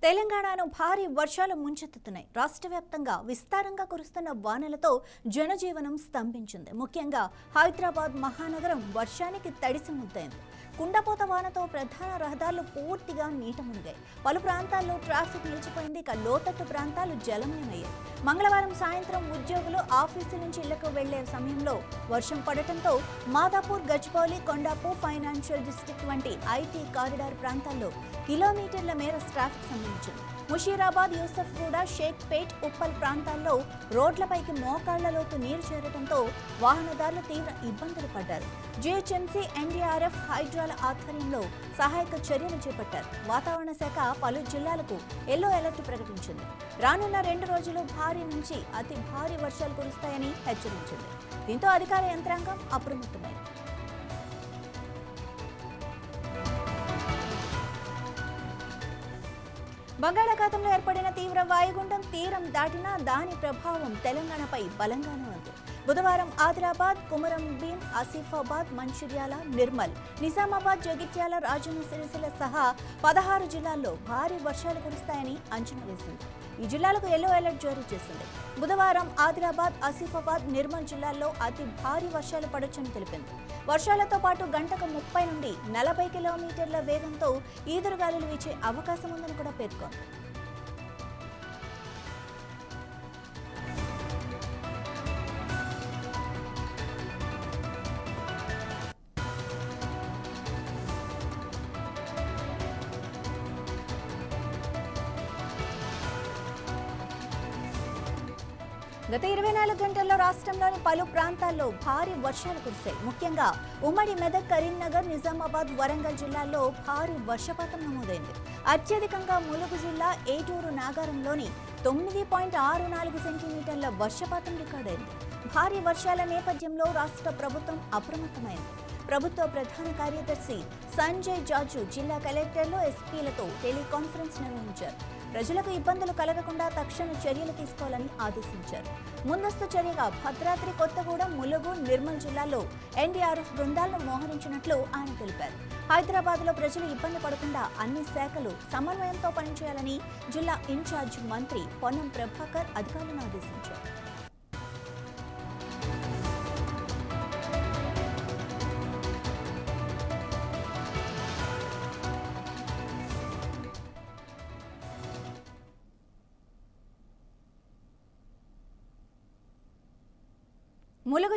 తెలంగాణను భారీ వర్షాలు ముంచెత్తుతున్నాయి. రాష్ట్ర వ్యాప్తంగా విస్తారంగా కురుస్తున్న వానలతో జనజీవనం స్తంభించింది. ముఖ్యంగా హైదరాబాద్ మహానగరం వర్షానికి తడిసి ముద్దైంది. కుండపోత వానతో ప్రధాన రహదారులు పూర్తిగా నీట మునిగాయి. పలు ప్రాంతాల్లో ట్రాఫిక్ నిలిచిపోయింది. ఇక లోతట్టు ప్రాంతాలు జలమయమయ్యాయి. మంగళవారం సాయంత్రం ఉద్యోగులు ఆఫీసు నుంచి ఇళ్లకు వెళ్లే సమయంలో వర్షం పడటంతో మాదాపూర్, గచ్చిబౌలి, కొండాపూర్, ఫైనాన్షియల్ డిస్ట్రిక్ట్ వంటి ఐటీ కారిడార్ ప్రాంతాల్లో కిలోమీటర్ల మేర ట్రాఫిక్ సంభవించింది. ముషీరాబాద్, యూసఫ్గూడ, షేక్పేట్, ఉప్పల్ ప్రాంతాల్లో రోడ్లపైకి మోకాళ్ల లోతు నీరు చేరడంతో వాహనదారులు తీవ్ర ఇబ్బందులు పడ్డారు. జీహెచ్ఎంసీ, ఎన్డీఆర్ఎఫ్, హైడ్రాల ఆధ్వర్యంలో సహాయక చర్యలు చేపట్టారు. వాతావరణ శాఖ పలు జిల్లాలకు ఎల్లో అలర్ట్ ప్రకటించింది. రానున్న 2 రోజులు భారీ నుంచి అతి భారీ వర్షాలు కురుస్తాయని హెచ్చరించింది. దీంతో అధికార యంత్రాంగం అప్రమత్తమైంది. బంగాళాఖాతంలో ఏర్పడిన తీవ్ర వాయుగుండం తీరం దాటినా దాని ప్రభావం తెలంగాణపై బలంగానే ఉంది. బుధవారం ఆదిలాబాద్, కుమరం భీం, ఆసిఫాబాద్, మంచిర్యాల, నిర్మల్, నిజామాబాద్, జగిత్యాల, రాజన్న సిరిసిల్ల సహా 16 జిల్లాల్లో భారీ వర్షాలు కురుస్తాయని అంచనా వేసింది. ఈ జిల్లాలకు ఎల్లో అలర్ట్ జారీ చేసింది. బుధవారం ఆదిలాబాద్, ఆసిఫాబాద్, నిర్మల్ జిల్లాల్లో అతి భారీ వర్షాలు పడొచ్చని తెలిపింది. వర్షాలతో పాటు గంటకు 30 నుండి 40 కిలోమీటర్ల వేగంతో ఈదురుగాలులు వీచే అవకాశం ఉందని కూడా పేర్కొంది. గత 24 గంటల్లో రాష్ట్రంలోని పలు ప్రాంతాల్లో భారీ వర్షాలు కురిశాయి. ముఖ్యంగా ఉమ్మడి మెదక్, కరీంనగర్, నిజామాబాద్, వరంగల్ జిల్లాల్లో భారీ వర్షపాతం నమోదైంది. అత్యధికంగా ములుగు జిల్లా ఏటూరు నాగారంలోని 9.64 సెంటీమీటర్ల వర్షపాతం రికార్డైంది. భారీ వర్షాల నేపథ్యంలో రాష్ట్ర ప్రభుత్వం అప్రమత్తమైంది. ప్రభుత్వ ప్రధాన కార్యదర్శి సంజయ్ జాజు జిల్లా కలెక్టర్లు, ఎస్పీలతో టెలికాన్ఫరెన్స్ నిర్వహించారు. ప్రజలకు ఇబ్బందులు కలగకుండా తక్షణ చర్యలు తీసుకోవాలని ఆదేశించారు. ముందస్తు చర్యగా భద్రాద్రి కొత్తగూడెం, ములుగు, నిర్మల్ జిల్లాల్లో ఎన్డీఆర్ఎఫ్ బృందాలను మోహరించినట్లు ఆయన తెలిపారు. హైదరాబాద్లో ప్రజలు ఇబ్బంది పడకుండా అన్ని శాఖలు సమన్వయంతో పనిచేయాలని జిల్లా ఇన్ఛార్జ్ మంత్రి పొన్నం ప్రభాకర్ అధికారులను ఆదేశించారు. ములుగు